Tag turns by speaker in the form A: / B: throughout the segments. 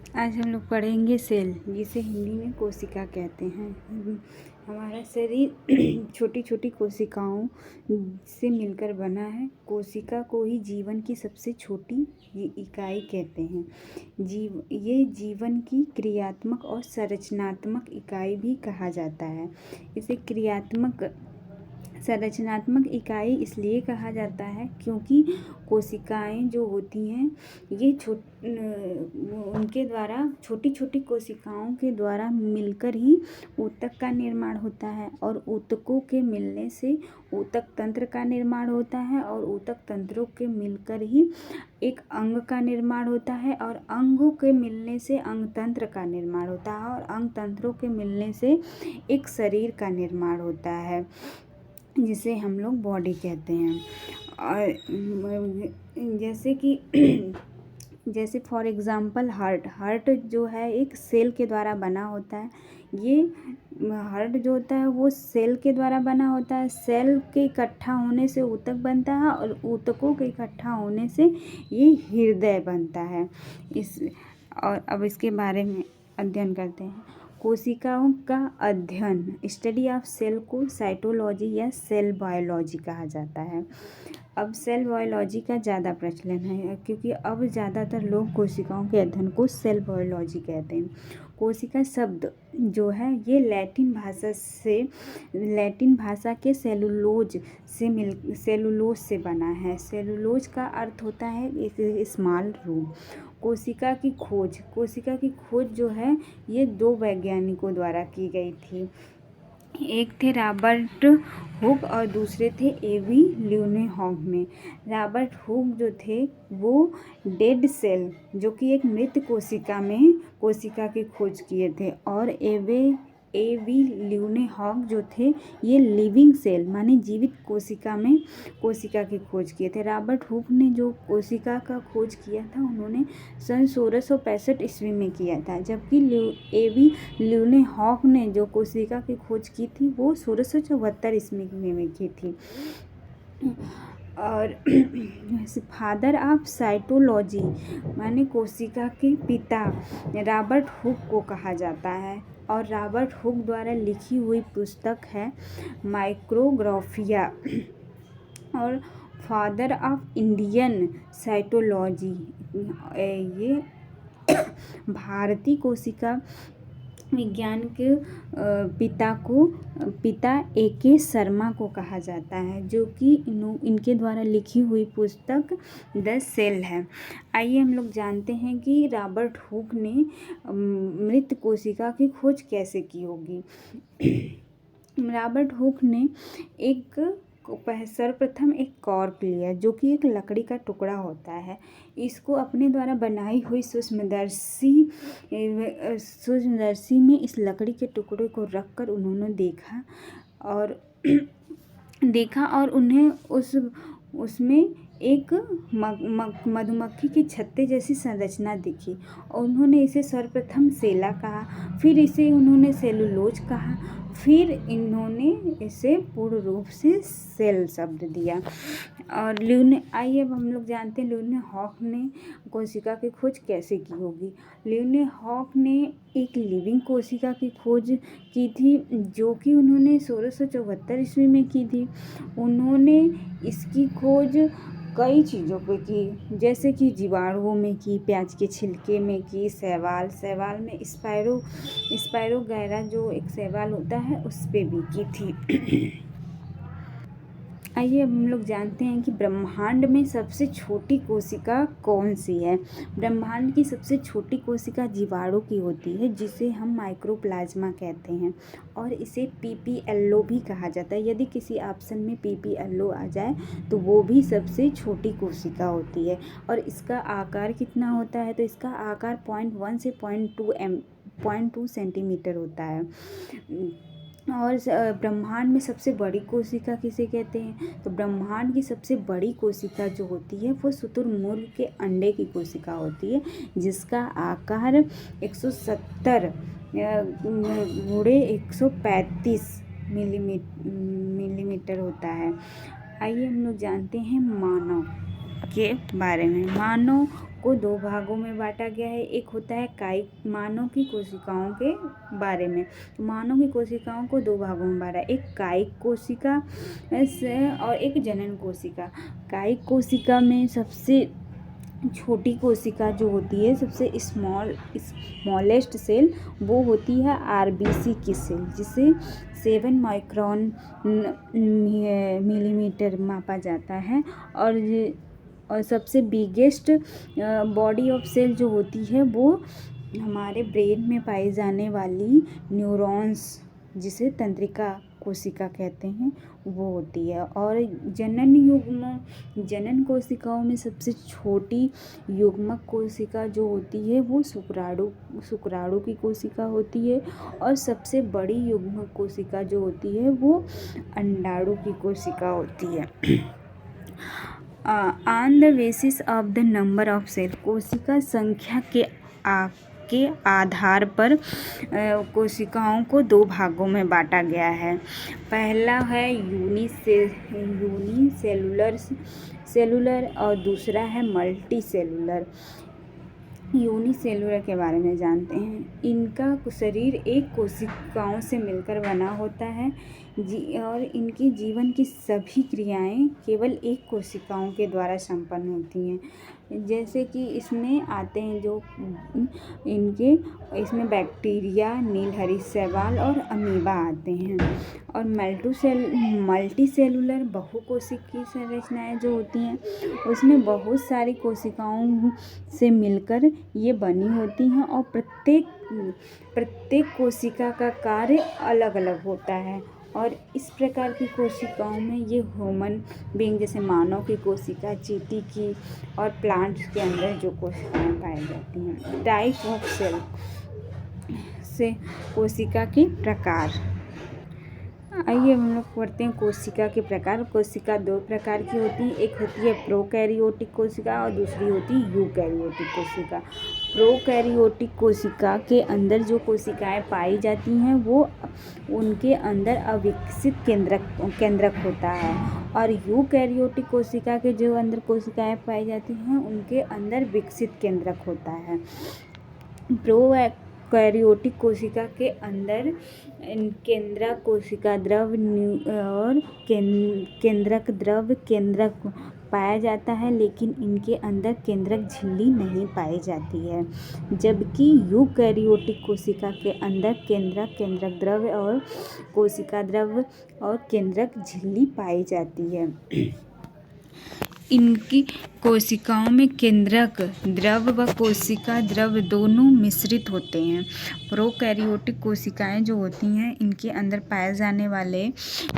A: आज हम लोग पढ़ेंगे सेल, जिसे हिंदी में कोशिका कहते हैं। हमारा शरीर छोटी छोटी कोशिकाओं से मिलकर बना है। कोशिका को ही जीवन की सबसे छोटी इकाई कहते हैं। ये जीवन की क्रियात्मक और संरचनात्मक इकाई भी कहा जाता है। इसे संरचनात्मक इकाई इसलिए कहा जाता है क्योंकि कोशिकाएं जो होती हैं ये उनके द्वारा छोटी छोटी कोशिकाओं के द्वारा मिलकर ही ऊतक का निर्माण होता है, और ऊतकों के मिलने से ऊतक तंत्र का निर्माण होता है, और ऊतक तंत्रों के मिलकर ही एक अंग का निर्माण होता है, और अंगों के मिलने से अंग तंत्र का निर्माण होता है, और अंग तंत्रों के मिलने से एक शरीर का निर्माण होता है, जिसे हम लोग बॉडी कहते हैं। और जैसे फॉर एग्ज़ाम्पल हार्ट जो है एक सेल के द्वारा बना होता है। ये हार्ट जो होता है वो सेल के द्वारा बना होता है। सेल के इकट्ठा होने से ऊतक बनता है, और ऊतकों के इकट्ठा होने से ये हृदय बनता है। और अब इसके बारे में अध्ययन करते हैं। कोशिकाओं का अध्ययन, स्टडी ऑफ सेल, को साइटोलॉजी या सेल बायोलॉजी कहा जाता है। अब सेल बायोलॉजी का ज़्यादा प्रचलन है, क्योंकि अब ज़्यादातर लोग कोशिकाओं के अध्ययन को सेल बायोलॉजी कहते हैं। कोशिका शब्द जो है ये लैटिन भाषा के सेलुलोज से बना है। सेलुलोज का अर्थ होता है एक स्मॉल रूम। कोशिका की खोज जो है ये 2 वैज्ञानिकों द्वारा की गई थी। एक थे रॉबर्ट हुक और दूसरे थे एवी ल्यूनेहॉफ। रॉबर्ट हुक जो थे वो डेड सेल, जो कि एक मृत कोशिका की खोज किए थे, और एवी ल्यूनेहॉफ जो थे ये लिविंग सेल माने जीवित कोशिका की खोज किए थे। रॉबर्ट हुक ने जो कोशिका का खोज किया था उन्होंने सन 1665 ईस्वी में किया था, जबकि एवी ल्यूनेहॉफ ने जो कोशिका की खोज की थी वो 1674 ईस्वी में की थी। और फादर ऑफ साइटोलॉजी माने कोशिका के पिता रॉबर्ट हुक को कहा जाता है, और रॉबर्ट हुक द्वारा लिखी हुई पुस्तक है माइक्रोग्राफिया। और फादर ऑफ इंडियन साइटोलॉजी, ये भारतीय कोशिका विज्ञान के पिता A.K. शर्मा को कहा जाता है, जो कि इनके द्वारा लिखी हुई पुस्तक द सेल है। आइए हम लोग जानते हैं कि रॉबर्ट हुक ने मृत कोशिका की खोज कैसे की होगी। रॉबर्ट हुक ने सर्वप्रथम एक कॉर्क लिया, जो कि एक लकड़ी का टुकड़ा होता है। इसको अपने द्वारा बनाई हुई सूक्ष्मदर्शी में इस लकड़ी के टुकड़े को रखकर उन्होंने देखा और उन्हें उसमें एक मधुमक्खी के छत्ते जैसी संरचना दिखी, और उन्होंने इसे सर्वप्रथम सेला कहा, फिर इसे उन्होंने सेलुलोज कहा, फिर इन्होंने इसे पूर्ण रूप से सेल शब्द दिया। और आइए अब हम लोग जानते हैं ल्यूनेहॉफ ने कोशिका की खोज कैसे की होगी। ल्यूनेहॉफ ने एक लिविंग कोशिका की खोज की थी, जो कि उन्होंने 1674 ईस्वी में की थी। उन्होंने इसकी खोज कई चीज़ों पे की, जैसे कि जीवाणुओं में की, प्याज के छिलके में की, शैवाल में स्पायरो गैरा जो एक शैवाल होता है उस पे भी की थी। आइए अब हम लोग जानते हैं कि ब्रह्मांड में सबसे छोटी कोशिका कौन सी है। ब्रह्मांड की सबसे छोटी कोशिका जीवाणु की होती है, जिसे हम माइक्रोप्लाज्मा कहते हैं, और इसे PPLO भी कहा जाता है। यदि किसी ऑप्शन में PPLO आ जाए तो वो भी सबसे छोटी कोशिका होती है। और इसका आकार कितना होता है, तो इसका आकार 0.1 से 0.2 सेंटीमीटर होता है। और ब्रह्मांड में सबसे बड़ी कोशिका किसे कहते हैं, तो ब्रह्मांड की सबसे बड़ी कोशिका जो होती है वो शुतुरमुर्ग के अंडे की कोशिका होती है, जिसका आकार 170 गुणे 135 मिलीमीटर होता है। आइए हम लोग जानते हैं मानव के बारे में। मानव को दो भागों में बांटा गया है। एक होता है कायिक मानव की कोशिकाओं के बारे में। मानव की कोशिकाओं को दो भागों में बांटा, एक कायिक कोशिका से और एक जनन कोशिका। कायिक कोशिका में सबसे छोटी कोशिका जो होती है, सबसे स्मॉलेस्ट सेल, वो होती है आरबीसी की सेल, जिसे 7 माइक्रोन मिलीमीटर मापा जाता है। और सबसे बिगेस्ट बॉडी ऑफ सेल जो होती है वो हमारे ब्रेन में पाई जाने वाली न्यूरॉन्स, जिसे तंत्रिका कोशिका कहते हैं, वो होती है। और जनन कोशिकाओं में सबसे छोटी युग्मक कोशिका जो होती है वो शुक्राणु की कोशिका होती है। और सबसे बड़ी युग्मक कोशिका जो होती है वो अंडाणु की कोशिका होती है। On the basis of the number of cell, कोशिका संख्या के आधार पर कोशिकाओं को दो भागों में बांटा गया है। पहला है यूनिसेलुलर और दूसरा है मल्टीसेलुलर। यूनिसेलुलर के बारे में जानते हैं। इनका शरीर एक कोशिकाओं से मिलकर बना होता है और इनकी जीवन की सभी क्रियाएं केवल एक कोशिकाओं के द्वारा संपन्न होती हैं। जैसे कि इसमें आते हैं जो इसमें बैक्टीरिया, नीलहरी शैवाल और अमीबा आते हैं। और मल्टीसेलुलर बहुकोशिकीय संरचनाएं जो होती हैं, उसमें बहुत सारी कोशिकाओं से मिलकर ये बनी होती हैं और प्रत्येक कोशिका का कार्य अलग अलग होता है। और इस प्रकार की कोशिकाओं में ये ह्यूमन बीइंग, जैसे मानव की कोशिका, चींटी की और प्लांट्स के अंदर जो कोशिकाएं पाई जाती हैं। टाइप ऑफ सेल से कोशिका के प्रकार। आइए हम लोग पढ़ते हैं कोशिका के प्रकार। कोशिका दो प्रकार की होती है, एक होती है प्रोकैरियोटिक कोशिका और दूसरी होती है यूकैरियोटिक कोशिका। प्रोकैरियोटिक कोशिका के अंदर जो कोशिकाएं पाई जाती हैं वो उनके अंदर अविकसित केंद्रक होता है। और यूकैरियोटिक कोशिका के जो अंदर कोशिकाएं पाई जाती हैं उनके अंदर विकसित केंद्रक होता है। प्रोकैरियोटिक कोशिका के अंदर केंद्रक कोशिका द्रव और केंद्रक पाया जाता है, लेकिन इनके अंदर केंद्रक झिल्ली नहीं पाई जाती है। जबकि यूकैरियोटिक कोशिका के अंदर केंद्रक द्रव और कोशिका द्रव और केंद्रक झिल्ली पाई जाती है। इनकी कोशिकाओं में केंद्रक द्रव व कोशिका द्रव दोनों मिश्रित होते हैं। प्रोकैरियोटिक कोशिकाएं जो होती हैं, इनके अंदर पाए जाने वाले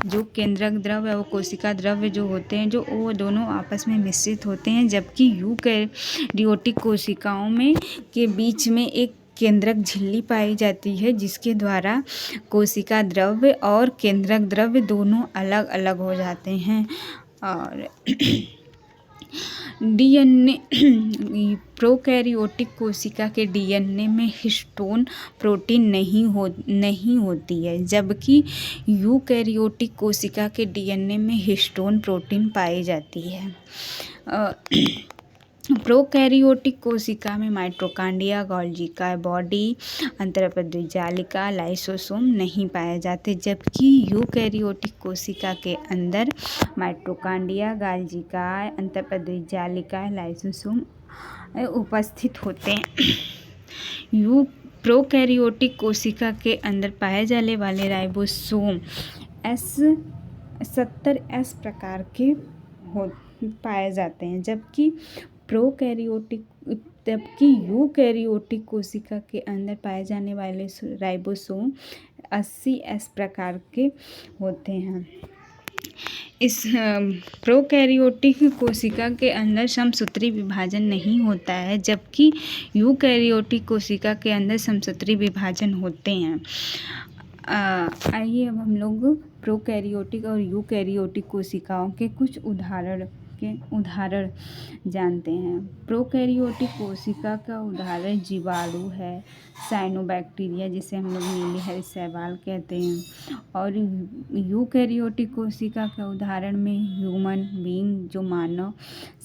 A: जो केंद्रक द्रव और कोशिका द्रव जो होते हैं, जो वो दोनों आपस में मिश्रित होते हैं। जबकि यूकैरियोटिक कोशिकाओं में के बीच में एक केंद्रक झिल्ली पाई जाती है, जिसके द्वारा कोशिका द्रव और केंद्रक द्रव दोनों अलग अलग हो जाते हैं। और डीएनए प्रोकैरियोटिक कोशिका के डीएनए में हिस्टोन प्रोटीन नहीं होती है, जबकि यूकैरियोटिक कोशिका के डीएनए में हिस्टोन प्रोटीन पाई जाती है। प्रोकैरियोटिक कोशिका में माइटोकॉन्ड्रिया, गोल्गी बॉडी, अंतःपद्रव्य जालिका, लाइसोसोम नहीं पाए जाते। जबकि यूकैरियोटिक कोशिका के अंदर माइटोकॉन्ड्रिया, गोल्गी, अंतःपद्रव्य जालिका, लाइसोसोम उपस्थित होते हैं। प्रोकैरियोटिक कोशिका के अंदर पाए जाने वाले राइबोसोम 70S प्रकार के पाए जाते हैं, जबकि यूकैरियोटिक कोशिका के अंदर पाए जाने वाले राइबोसोम 80S प्रकार के होते हैं। इस प्रोकैरियोटिक कोशिका के अंदर समसूत्री विभाजन नहीं होता है, जबकि यूकैरियोटिक कोशिका के अंदर समसूत्री विभाजन होते हैं। आइए अब हम लोग प्रोकैरियोटिक और यूकैरियोटिक कोशिकाओं के कुछ उदाहरण जानते हैं। प्रोकैरियोटिक कोशिका का उदाहरण जीवाणु है, साइनोबैक्टीरिया जिसे हम लोग नीलहरी शैवाल कहते हैं। और यूकैरियोटिक कोशिका के उदाहरण में ह्यूमन बीइंग जो मानव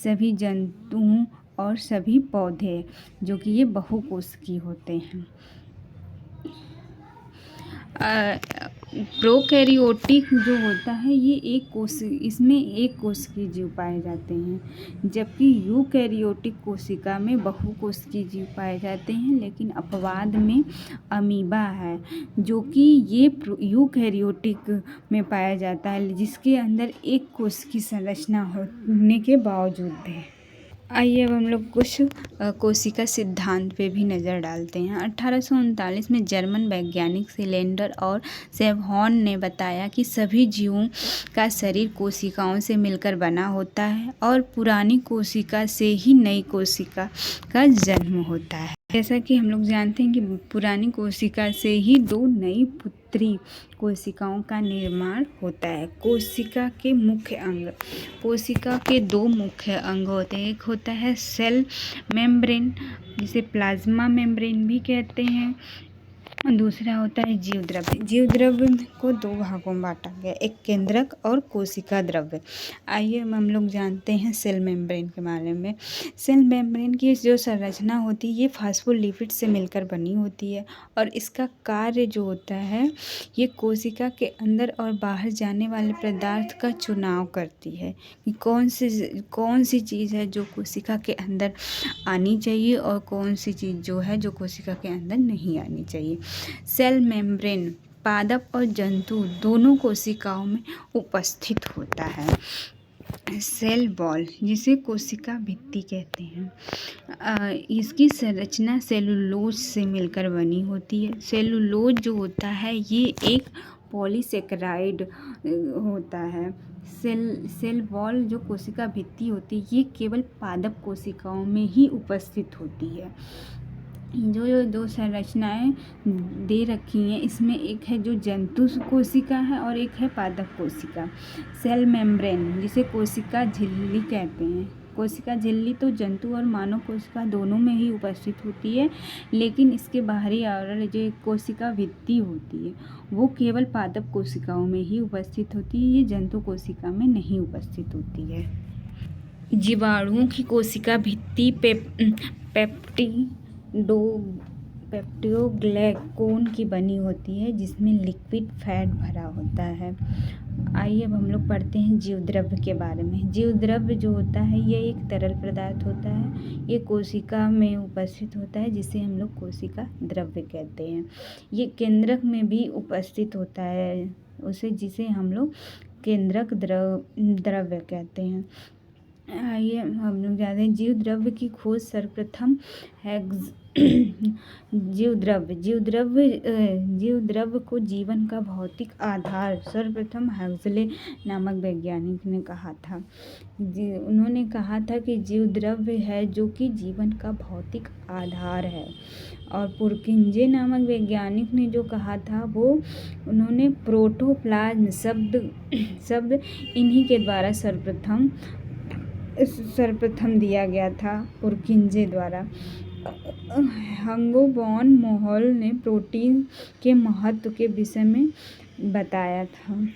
A: सभी जंतुओं और सभी पौधे जो कि ये बहुकोशिकीय होते हैं। प्रोकैरियोटिक जो होता है ये इसमें एक कोशिकीय जीव पाए जाते हैं, जबकि यूकैरियोटिक कोशिका में बहुकोशिकीय जीव पाए जाते हैं। लेकिन अपवाद में अमीबा है जो कि ये यूकैरियोटिक में पाया जाता है, जिसके अंदर एक कोशिकीय संरचना होने के बावजूद भी। आइए अब हम लोग कुछ कोशिका सिद्धांत पे भी नज़र डालते हैं। 1839 में जर्मन वैज्ञानिक सिलेंडर और सेवहॉर्न ने बताया कि सभी जीवों का शरीर कोशिकाओं से मिलकर बना होता है और पुरानी कोशिका से ही नई कोशिका का जन्म होता है। जैसा कि हम लोग जानते हैं कि पुरानी कोशिका से ही दो नई पुत्री कोशिकाओं का निर्माण होता है। कोशिका के मुख्य अंग, कोशिका के दो मुख्य अंग होते हैं। एक होता है सेल मेम्ब्रेन, जिसे प्लाज्मा मेम्ब्रेन भी कहते हैं, और दूसरा होता है जीवद्रव्य। जीवद्रव्य को दो भागों में बांटा गया, एक केंद्रक और कोशिका द्रव्य। आइए हम लोग जानते हैं सेल मेम्ब्रेन के बारे में। सेल मेम्ब्रेन की जो संरचना होती है ये फास्फोलिपिड से मिलकर बनी होती है, और इसका कार्य जो होता है ये कोशिका के अंदर और बाहर जाने वाले पदार्थ का चुनाव करती है कि कौन सी चीज़ है जो कोशिका के अंदर आनी चाहिए और कौन सी चीज़ जो है जो कोशिका के अंदर नहीं आनी चाहिए। सेल मेम्ब्रेन पादप और जंतु दोनों कोशिकाओं में उपस्थित होता है। सेल वॉल, जिसे कोशिका भित्ति कहते हैं, इसकी संरचना सेलुलोज से मिलकर बनी होती है। सेलुलोज जो होता है ये एक पॉलीसेकेराइड होता है। सेल वॉल जो कोशिका भित्ति होती है ये केवल पादप कोशिकाओं में ही उपस्थित होती है। जो दो संरचनाएं दे रखी हैं इसमें एक है जो जंतु कोशिका है और एक है पादप कोशिका। सेल मेम्ब्रेन, जिसे कोशिका झिल्ली कहते हैं, कोशिका झिल्ली तो जंतु और मानव कोशिका दोनों में ही उपस्थित होती है, लेकिन इसके बाहरी आवरण जो कोशिका भित्ति होती है वो केवल पादप कोशिकाओं में ही उपस्थित होती है, ये जंतु कोशिका में नहीं उपस्थित होती है। जीवाणुओं की कोशिका भित्ति पेप्टिडोग्लाइकोन की बनी होती है, जिसमें लिक्विड फैट भरा होता है। आइए अब हम लोग पढ़ते हैं जीवद्रव्य के बारे में। जीवद्रव्य जो होता है ये एक तरल पदार्थ होता है, ये कोशिका में उपस्थित होता है, जिसे हम लोग कोशिका द्रव्य कहते हैं। ये केंद्रक में भी उपस्थित होता है, जिसे हम लोग केंद्रक द्रव्य कहते हैं। आइए हम लोग जानते हैं जीवद्रव्य की खोज सर्वप्रथम जीवद्रव्य को जीवन का भौतिक आधार सर्वप्रथम हेक्सले नामक वैज्ञानिक ने कहा था। उन्होंने कहा था कि जीवद्रव्य है जो कि जीवन का भौतिक आधार है। और पुरकिंजे नामक वैज्ञानिक ने जो कहा था वो उन्होंने प्रोटोप्लाज्म शब्द इन्हीं के द्वारा सर्वप्रथम दिया गया था, पुरकिंजे द्वारा। हंगोबॉन मोहल ने प्रोटीन के महत्व के विषय में बताया था।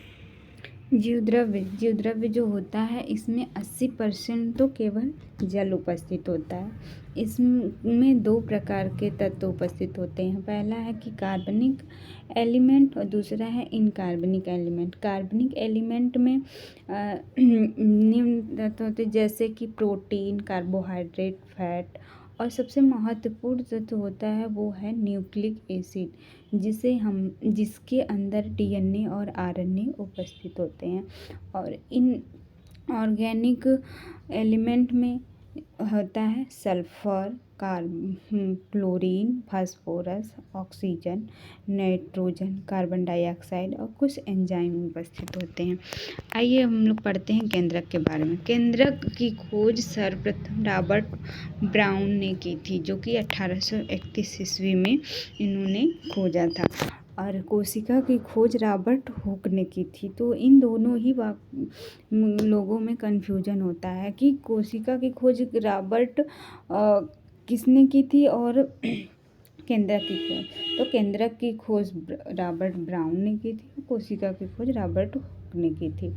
A: जीवद्रव्य जो होता है इसमें 80% तो केवल जल उपस्थित होता है। इसमें दो प्रकार के तत्व उपस्थित होते हैं, पहला है कि कार्बनिक एलिमेंट और दूसरा है इनकार्बनिक एलिमेंट। कार्बनिक एलिमेंट में निम्न तत्व होते हैं जैसे कि प्रोटीन, कार्बोहाइड्रेट, फैट, और सबसे महत्वपूर्ण तत्व होता है वो है न्यूक्लिक एसिड, जिसके अंदर डीएनए और आरएनए उपस्थित होते हैं। और इन ऑर्गेनिक एलिमेंट में होता है sulphur, chlorine, phosphorus, oxygen, nitrogen, carbon dioxide और कुछ एंजाइम उपस्थित होते हैं। आइए हम लोग पढ़ते हैं केंद्रक के बारे में। केंद्रक की खोज सर्वप्रथम रॉबर्ट ब्राउन ने की थी, जो कि 1831 ईस्वी में इन्होंने खोजा था। और कोशिका की खोज रॉबर्ट हुक ने की थी। तो इन दोनों ही लोगों में कन्फ्यूजन होता है कि कोशिका की खोज रॉबर्ट किसने की थी और केंद्रक की खोज। तो केंद्रक की खोज रॉबर्ट ब्राउन ने की थी, कोशिका की खोज रॉबर्ट हुक ने की थी।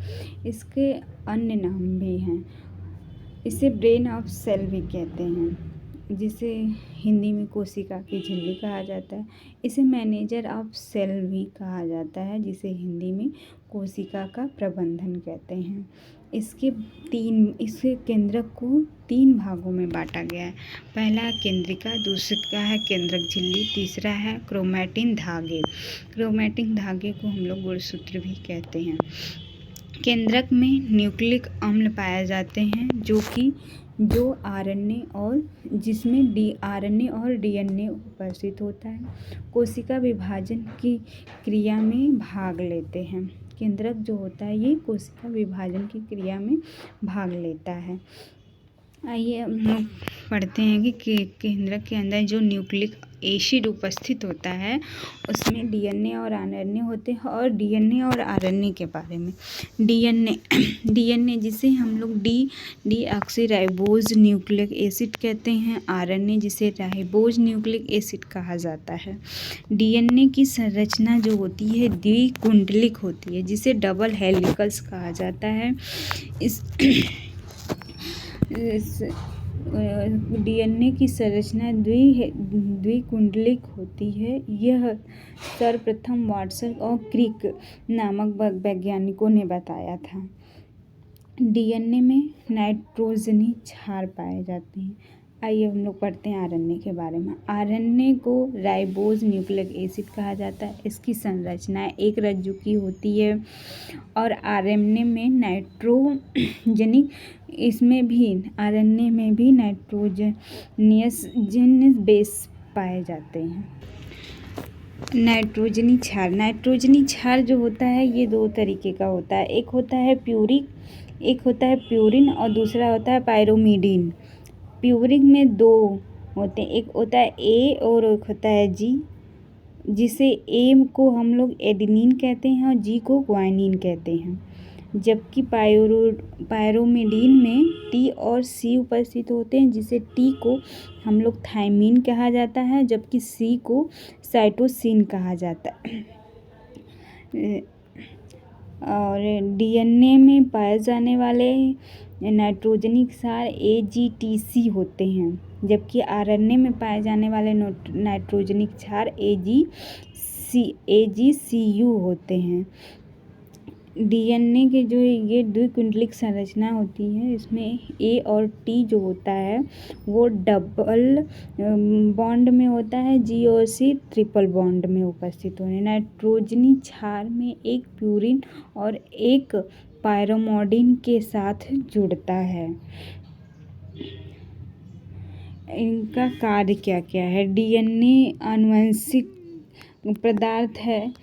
A: इसके अन्य नाम भी हैं। इसे ब्रेन ऑफ सेल भी कहते हैं, जिसे हिंदी में कोशिका की झिल्ली कहा जाता है। इसे मैनेजर ऑफ सेल भी कहा जाता है, जिसे हिंदी में कोशिका का प्रबंधन कहते हैं। इसके केंद्रक को 3 भागों में बांटा गया है। पहला है केंद्रिका, दूसरा है केंद्रक झिल्ली, तीसरा है क्रोमैटिन धागे। क्रोमैटिन धागे को हम लोग गुणसूत्र भी कहते हैं। केंद्रक में न्यूक्लिक अम्ल पाए जाते हैं, जो आरएनए और जिसमें आरएनए और डीएनए उपस्थित होता है। कोशिका विभाजन की क्रिया में भाग लेते हैं। केंद्रक जो होता है ये कोशिका विभाजन की क्रिया में भाग लेता है। आइए हम लोग पढ़ते हैं कि केंद्रक के अंदर जो न्यूक्लिक एसिड उपस्थित होता है उसमें डीएनए और आरएनए होते हैं। और डीएनए और आरएनए के बारे में, डीएनए जिसे हम लोग डीऑक्सीराइबोज न्यूक्लिक एसिड कहते हैं, आरएनए जिसे राइबोज न्यूक्लिक एसिड कहा जाता है। डीएनए की संरचना जो होती है द्विकुंडलिक होती है, जिसे डबल हेलिकल्स कहा जाता है। इस डीएनए की संरचना द्विकुंडलिक होती है। यह सर्वप्रथम वाटसन और क्रिक नामक वैज्ञानिकों ने बताया था। डीएनए में नाइट्रोजनी क्षार पाए जाते हैं। आइए हम लोग पढ़ते हैं आरएनए के बारे में। आरएनए को राइबोज न्यूक्लिक एसिड कहा जाता है। इसकी संरचना एक रज्जु की होती है और आरएनए में नाइट्रोजनिक आरएनए में भी नाइट्रोजनियस बेस पाए जाते हैं। नाइट्रोजनी क्षार जो होता है ये 2 तरीके का होता है। एक होता है प्यूरिन और दूसरा होता है पायरोमिडिन। प्यूरिन में 2 होते हैं, एक होता है ए और एक होता है जी, जिसे ए को हम लोग एडेनिन कहते हैं और जी को ग्वानिन कहते हैं। जबकि पायरोमिडिन में टी और सी उपस्थित होते हैं, जिसे टी को हम लोग थायमिन कहा जाता है, जबकि सी को साइटोसिन कहा जाता है। और डीएनए में पाए जाने वाले नाइट्रोजनी क्षार AGTC होते हैं, जबकि आरएनए में पाए जाने वाले नाइट्रोजनी क्षार AGCU होते हैं। डीएनए के जो ये द्विकुंडलिक संरचना होती है, इसमें ए और टी जो होता है वो डबल बॉन्ड में होता है, जी और सी ट्रिपल बॉन्ड में उपस्थित होने। नाइट्रोजनी क्षार में एक प्यूरिन और एक पायरोमिडिन के साथ जुड़ता है। इनका कार्य क्या क्या है? डीएनए आनुवंशिक पदार्थ है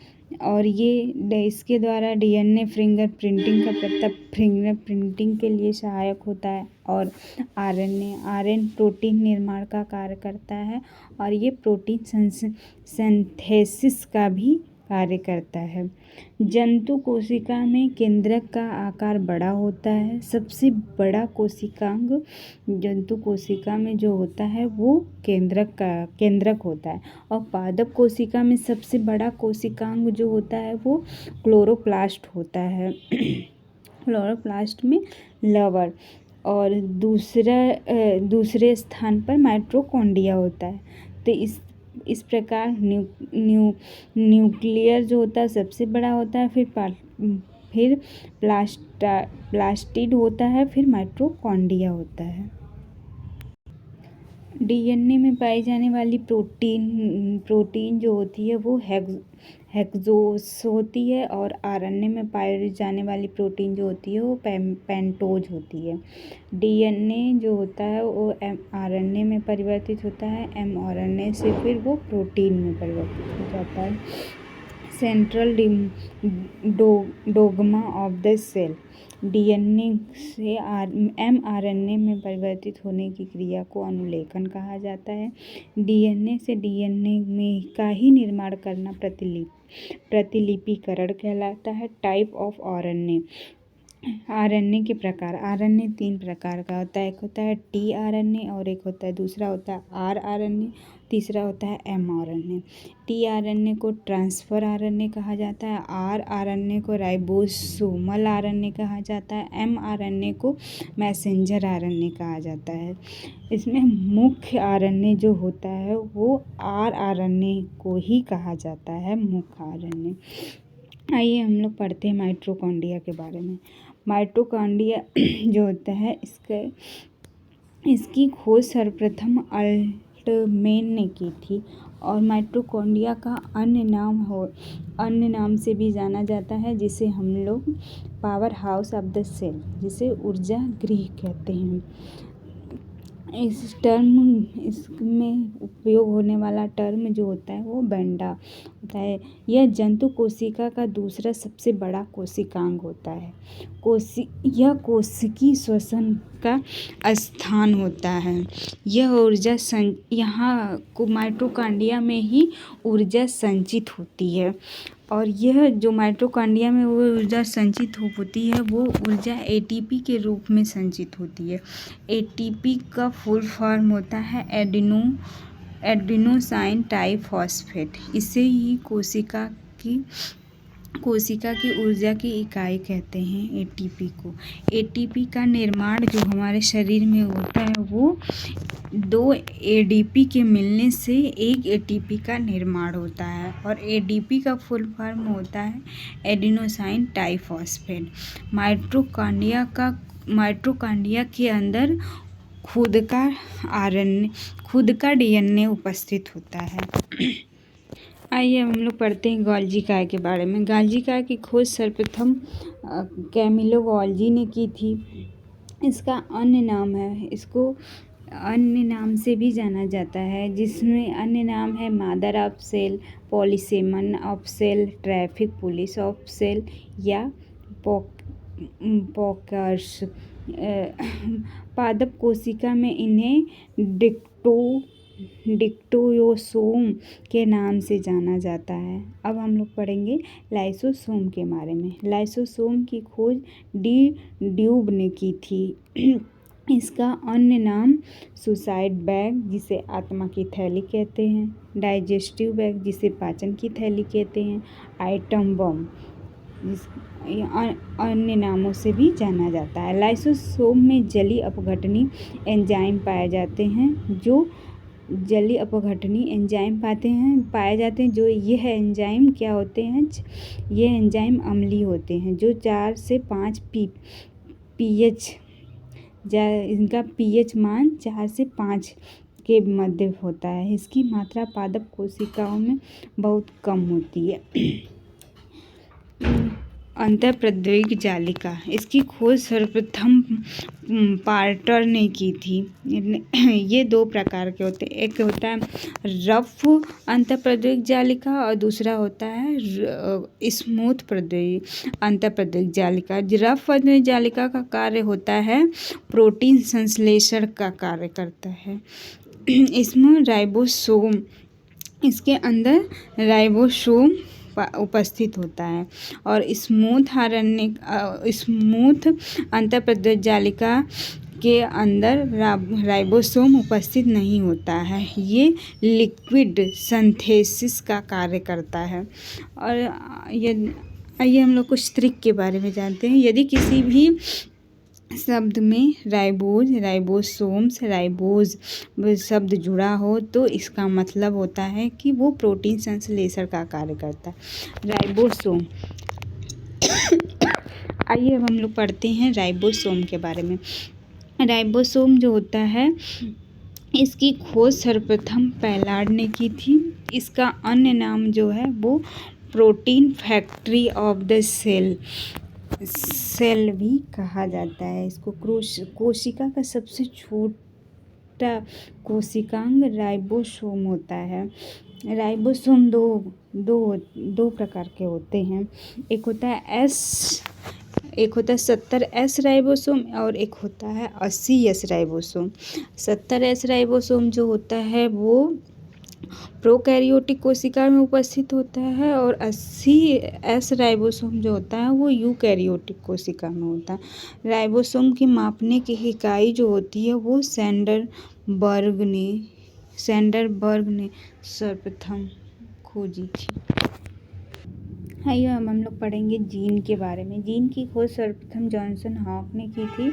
A: और ये इसके द्वारा डीएनए फिंगरप्रिंटिंग के लिए सहायक होता है। और आरएनए प्रोटीन निर्माण का कार्य करता है और ये प्रोटीन सिंथेसिस का भी कार्य करता है। जंतु कोशिका में केंद्रक का आकार बड़ा होता है। सबसे बड़ा कोशिकांग जंतु कोशिका में जो होता है वो केंद्रक होता है। और पादप कोशिका में सबसे बड़ा कोशिकांग जो होता है वो क्लोरोप्लास्ट होता है। क्लोरोप्लास्ट में लवर और दूसरे स्थान पर माइटोकॉन्ड्रिया होता है। तो इस प्रकार न्यूक्लियर जो होता है सबसे बड़ा होता है, फिर प्लास्टिड होता है, फिर माइटोकॉन्ड्रिया होता है। डीएनए में पाई जाने वाली प्रोटीन जो होती है वो हेक्सोस होती है और आरएनए में पाई जाने वाली प्रोटीन जो होती है वो पेंटोज होती है। डीएनए जो होता है वो आरएनए में परिवर्तित होता है, एमआरएनए से फिर वो प्रोटीन में परिवर्तित हो जाता है। Central dogma of the cell. DNA से एमआरएनए में परिवर्तित होने की क्रिया को अनुलेखन कहा जाता है। डीएनए से डीएनए में का ही निर्माण करना प्रतिलिपिकरण कहलाता है। Type of RNA. आरएनए के प्रकार। आरएनए 3 प्रकार का होता है। एक होता है टीआरएनए और एक होता है दूसरा होता है आरआरएनए, तीसरा होता है एमआरएनए। टीआरएनए को ट्रांसफर आरएनए कहा जाता है, आरआरएनए को राइबोसोमल आरएनए कहा जाता है, एमआरएनए को मैसेंजर आरएनए कहा जाता है। इसमें मुख्य आरएनए जो होता है वो आरआरएनए को ही कहा जाता है मुख्य आरएनए। आइए हम लोग पढ़ते हैं माइटोकॉन्ड्रिया के बारे में। माइटोकॉन्ड्रिया जो होता है इसकी खोज सर्वप्रथम अल्टमैन ने की थी और माइटोकॉन्ड्रिया का अन्य नाम से भी जाना जाता है, जिसे हम लोग powerhouse of the cell, जिसे ऊर्जा गृह कहते हैं। इसमें उपयोग होने वाला टर्म जो होता है वो बेंडा होता है। यह जंतु कोशिका का दूसरा सबसे बड़ा कोशिकांग होता है। यह कोशिकीय श्वसन का स्थान होता है। यहाँ माइटोकॉन्ड्रिया में ही ऊर्जा संचित होती है और यह जो माइटोकॉन्ड्रिया में वो ऊर्जा संचित होती है वो ऊर्जा एटीपी के रूप में संचित होती है। एटीपी का फुल फॉर्म होता है एडेनोसाइन ट्राइफॉस्फेट। इसे ही कोशिका की ऊर्जा की इकाई कहते हैं, एटीपी को। एटीपी का निर्माण जो हमारे शरीर में होता है वो 2 एडीपी के मिलने से 1 एटीपी का निर्माण होता है और एडीपी का फुल फॉर्म होता है एडेनोसाइन ट्राइफॉस्फेट। माइटोकॉन्ड्रिया के अंदर खुद का डीएनए उपस्थित होता है। आइए हम लोग पढ़ते हैं गोल्जी काय के बारे में। गोल्जी काय की खोज सर्वप्रथम कैमिलो गोल्जी ने की थी। इसका इसको अन्य नाम से भी जाना जाता है, जिसमें अन्य नाम है mother of cell, policeman of cell, traffic police of cell या पोकर्स। पादप कोशिका में इन्हें डिक्टोयोसोम के नाम से जाना जाता है। अब हम लोग पढ़ेंगे लाइसोसोम के बारे में। लाइसोसोम की खोज डी ड्यूब ने की थी। इसका अन्य नाम सुसाइड बैग, जिसे आत्मा की थैली कहते हैं, डाइजेस्टिव बैग, जिसे पाचन की थैली कहते हैं, आइटम बम अन्य नामों से भी जाना जाता है। लाइसोसोम में जलीय अपघटनी एंजाइम पाए जाते हैं जो पाए जाते हैं जो यह एंजाइम क्या होते हैं? यह एंजाइम अम्लीय होते हैं जो 4 से 5 पीएच इनका पीएच मान 4 से 5 के मध्य होता है। इसकी मात्रा पादप कोशिकाओं में बहुत कम होती है। अंतःप्रद्रविक जालिका, इसकी खोज सर्वप्रथम पार्टर ने की थी। ये 2 प्रकार के होते हैं, एक होता है रफ अंतःप्रद्रविक जालिका और दूसरा होता है स्मूथ अंतःप्रद्रविक जालिका। रफ अंतःप्रद्रविक जालिका का कार्य होता है प्रोटीन संश्लेषण का कार्य करता है। इसमें इसके अंदर राइबोसोम उपस्थित होता है और स्मूथ अंतःप्रद्रविक जालिका के अंदर राइबोसोम उपस्थित नहीं होता है। ये लिक्विड सिंथेसिस का कार्य करता है। और आइए हम लोग कुछ ट्रिक के बारे में जानते हैं। यदि किसी भी शब्द में राइबोसोम्स, राइबोज शब्द जुड़ा हो तो इसका मतलब होता है कि वो प्रोटीन संश्लेषण का कार्य करता है। राइबोसोम। आइए अब हम लोग पढ़ते हैं राइबोसोम के बारे में। राइबोसोम जो होता है इसकी खोज सर्वप्रथम पैलार्ड ने की थी। इसका अन्य नाम जो है वो protein factory of the cell भी कहा जाता है। इसको कोशिका का सबसे छोटा कोशिकांग राइबोसोम होता है। राइबोसोम दो प्रकार के होते हैं। एक होता है 70S राइबोसोम और एक होता है 80S राइबोसोम। 70S राइबोसोम जो होता है वो प्रोकैरियोटिक कोशिका में उपस्थित होता है और 80S राइबोसोम जो होता है वो यूकैरियोटिक कोशिका में होता है। राइबोसोम की मापने की इकाई जो होती है वो सैंडरबर्ग ने सर्वप्रथम खोजी थी। आइए अब हम लोग पढ़ेंगे जीन के बारे में। जीन की खोज सर्वप्रथम जॉनसन हॉक ने की थी।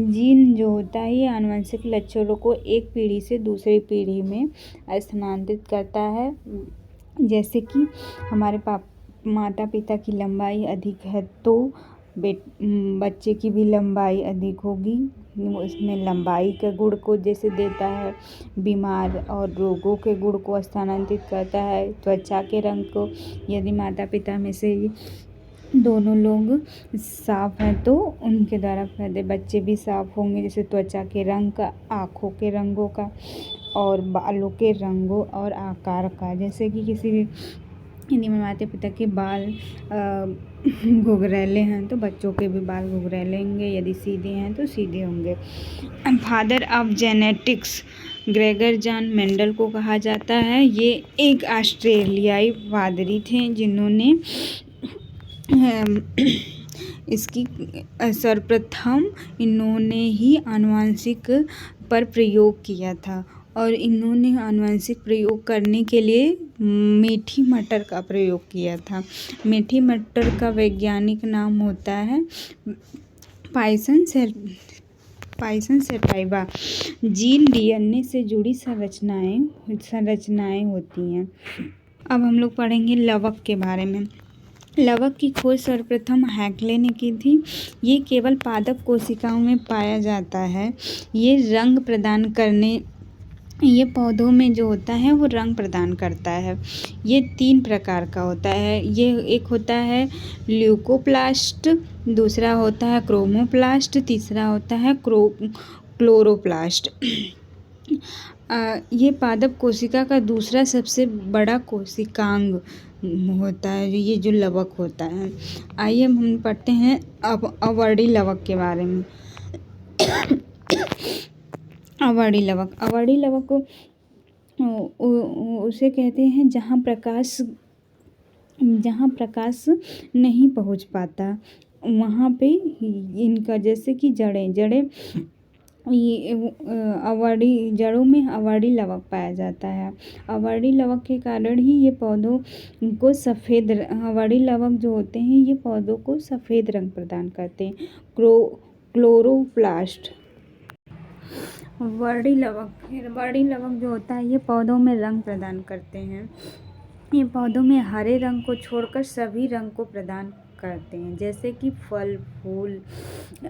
A: जीन जो होता है ये आनुवंशिक लक्षणों को एक पीढ़ी से दूसरी पीढ़ी में स्थानांतरित करता है। जैसे कि हमारे माता पिता की लंबाई अधिक है तो बच्चे की भी लंबाई अधिक होगी। उसमें लंबाई के गुण को जैसे देता है, बीमार और रोगों के गुण को स्थानांतरित करता है। त्वचा के रंग को, यदि माता पिता में से दोनों लोग साफ हैं तो उनके द्वारा पैदा बच्चे भी साफ होंगे, जैसे त्वचा के रंग का, आँखों के रंगों का और बालों के रंगों और आकार का। जैसे कि किसी भी यदि माता पिता के बाल घुंघरैले हैं तो बच्चों के भी बाल घुंघरैले होंगे, यदि सीधे हैं तो सीधे होंगे। Father of genetics Gregor John Mendel को कहा जाता है। ये एक ऑस्ट्रेलियाई पादरी थे जिन्होंने इसकी सर्वप्रथम इन्होंने ही आनुवंशिक पर प्रयोग किया था और इन्होंने आनुवंशिक प्रयोग करने के लिए मीठी मटर का प्रयोग किया था। मीठी मटर का वैज्ञानिक नाम होता है पाइसन सैटाइवा। जीन डीएनए से जुड़ी संरचनाएं होती हैं। अब हम लोग पढ़ेंगे लवक के बारे में। लवक की खोज सर्वप्रथम हैक्ले ने की थी। ये केवल पादप कोशिकाओं में पाया जाता है। ये पौधों में जो होता है वो रंग प्रदान करता है। ये 3 प्रकार का होता है। ये एक होता है ल्यूकोप्लास्ट, दूसरा होता है क्रोमोप्लास्ट, तीसरा होता है क्लोरोप्लास्ट। ये पादप कोशिका का दूसरा सबसे बड़ा कोशिकांग होता है, ये जो लवक होता है। आइए हम पढ़ते हैं अब अवर्डी लवक के बारे में। अवर्डी लवक को उसे कहते हैं जहाँ प्रकाश नहीं पहुँच पाता वहाँ पे इनका, जैसे कि जड़ें जड़ों में अवर्डी लवक पाया जाता है। अवर्डी लवक के कारण ही ये पौधों को अवर्डी लवक जो होते हैं ये पौधों को सफ़ेद रंग प्रदान करते हैं। क्लोरोप्लास्ट। वर्डी लवक जो होता है ये पौधों में रंग प्रदान करते हैं। ये पौधों में हरे रंग को छोड़कर सभी रंग को प्रदान करते हैं, जैसे कि फल, फूल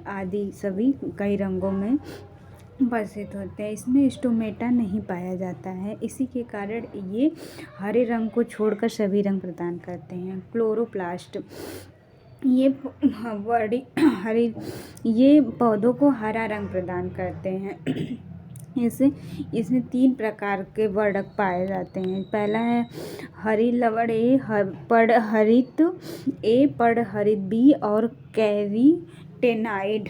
A: आदि सभी कई रंगों में उपस्थित होते हैं। इसमें स्टोमेटा नहीं पाया जाता है, इसी के कारण ये हरे रंग को छोड़कर सभी रंग प्रदान करते हैं। क्लोरोप्लास्ट ये पौधों को हरा रंग प्रदान करते हैं। इसमें 3 प्रकार के वर्णक पाए जाते हैं। पहला है हरी लवण ए, पड़हरित बी और कैरीटेनाइड।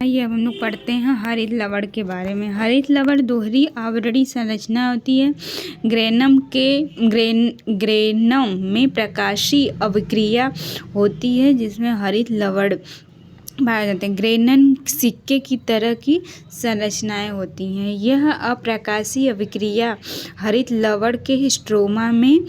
A: आइए अब हम लोग पढ़ते हैं हरित लवण के बारे में। हरित लवण दोहरी आवरणी संरचना होती है। ग्रेनम में प्रकाशीय अभिक्रिया होती है जिसमें हरित लवण पाए जाते हैं। ग्रेनम सिक्के की तरह की संरचनाएं होती हैं। यह अप्रकाशीय अभिक्रिया हरित लवण के स्ट्रोमा में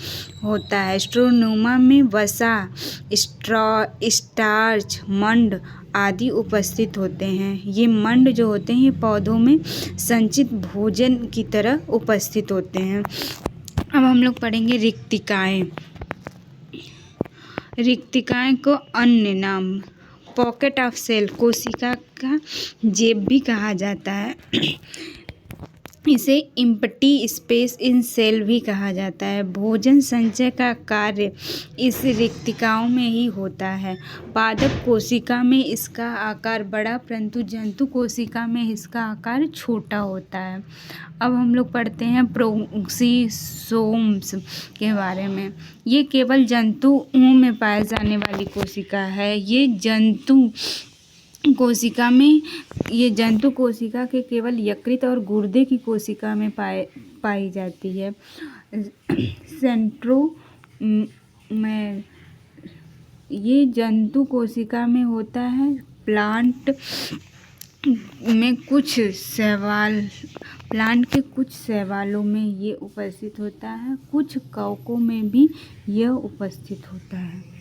A: होता है। स्ट्रोनोमा में वसा, स्टार्च, मंड आदि उपस्थित होते हैं। ये मंड जो होते हैं ये पौधों में संचित भोजन की तरह उपस्थित होते हैं। अब हम लोग पढ़ेंगे रिक्तिकाएं को अन्य नाम पॉकेट ऑफ सेल, कोशिका का जेब भी कहा जाता है। इसे इम्प्टी स्पेस इन सेल भी कहा जाता है। भोजन संचय का कार्य इस रिक्तिकाओं में ही होता है। पादप कोशिका में इसका आकार बड़ा परंतु जंतु कोशिका में इसका आकार छोटा होता है। अब हम लोग पढ़ते हैं प्रोक्सीसोम्स के बारे में। ये केवल जंतुओं में पाए जाने वाली कोशिका है। ये जंतु कोशिका के केवल यकृत और गुर्दे की कोशिका में पाई जाती है। सेंट्रो में ये जंतु कोशिका में होता है। प्लांट के कुछ शैवालों में ये उपस्थित होता है, कुछ कवकों में भी यह उपस्थित होता है।